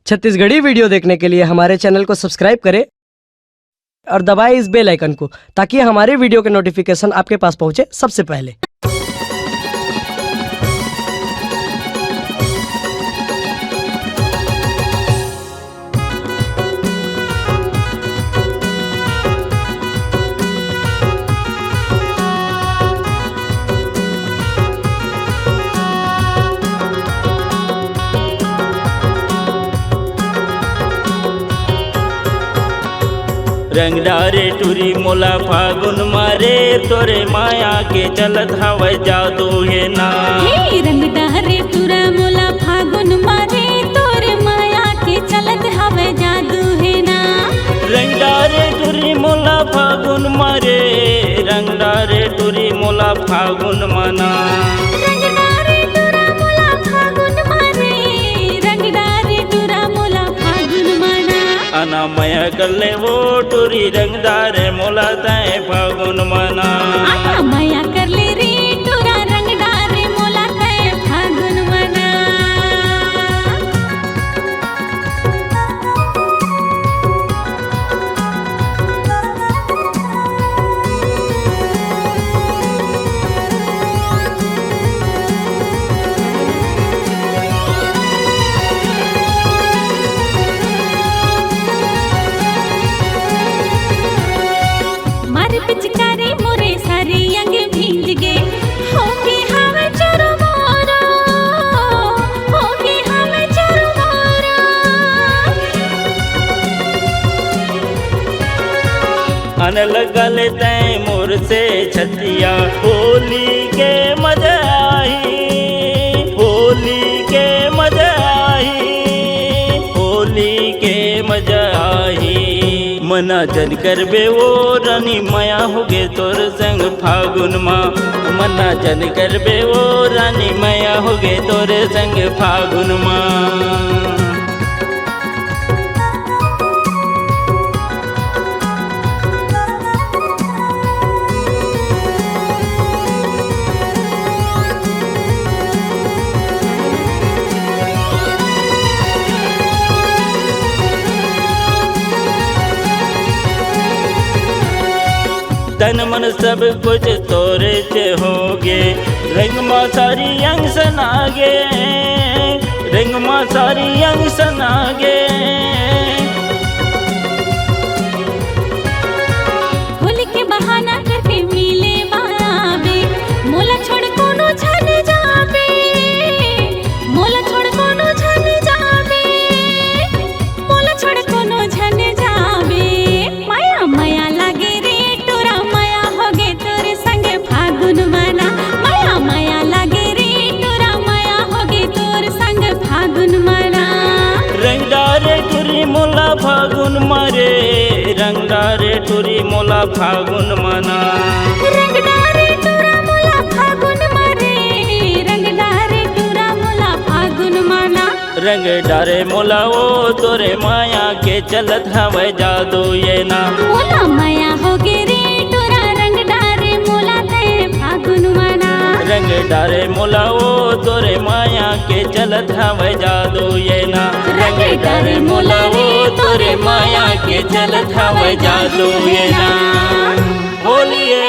Chhattisgarhi video देखने के लिए हमारे चैनल को सब्सक्राइब करें और दबाएं इस बेल आइकन को ताकि हमारे वीडियो के नोटिफिकेशन आपके पास पहुंचे सबसे पहले। रंगदारे टूरी मोला फागुन मारे तोरे माया के चलत हवै जादू है ना। हे रंगदारे टूरा मोला फागुन मारे तोरे माया के चलत हवै जादू है ना। रंगदारे टूरी मोला फागुन मारे रंगदारे टूरी मोला फागुन मना। रंगदारे टूरा मोला फागुन मारे रंगदारे टूरा मोला फागुन मना। अना माया गले वो टूरी रंगदारे मोला तय फागुन मना। आना माया कर ले रे टूरा रंगदारे मोला तय फागुन मना। मारे पिचकारी मोरे सारे अंग भींज गे होके हमें चोरो मोरा होके हमें चोरो मोरा। अन लगल तय मोर से छतिया होली के मजा आई होली के मजा आई होली के मजा आई। मना जन करबे वो रानी माया होगे तोर संग फागुन माँ। मना जन करबे वो रानी माया होगे तोर संग फागुन माँ। तन मन सब कुछ तोरे से होगे रंग मा सारी अंग सनागे रंग मा सारी अंग सनागे। होली के बहाना करके मिले बाबे मोला छोड़ कोनो छन जाबे मोला छोड़ कोनो छन जाबे मोला छोड़ कोनो छन जाबे। माया माया लागे रे टोरा माया होगे तोरे संगे फागुन मना। माया माया लागे रे टोरा माया होगे तोरे संग फागुन मना। रंगदारे टूरी मोला फागुन मारे रंगदारे टूरी मोला फागुन मना। रंगदारे टूरा मोला फागुन मारे रंगदारे टूरा मोला फागुन मना। रंग डारे मोला वो तोरे माया के चलत हवै जादू ये ना। मोला माया होगे रे टोरा रंगदारे मोला ते फागुन मना। रंग डारे मोला वो तोरे माया के चलत हवै जादू ये ना। रंग डारे मोला वो तोरे माया के चलत हवै जादू ये ना। बोलिए।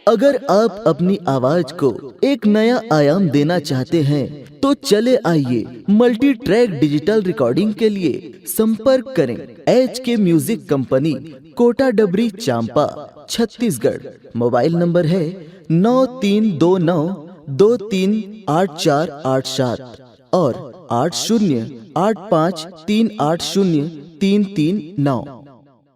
अगर आप अपनी आवाज को एक नया आयाम देना चाहते हैं तो चले आइए मल्टी ट्रैक डिजिटल रिकॉर्डिंग के लिए संपर्क करें HK म्यूजिक कंपनी कोटा डबरी चांपा छत्तीसगढ़। मोबाइल नंबर है 9329238487 और 8085380339।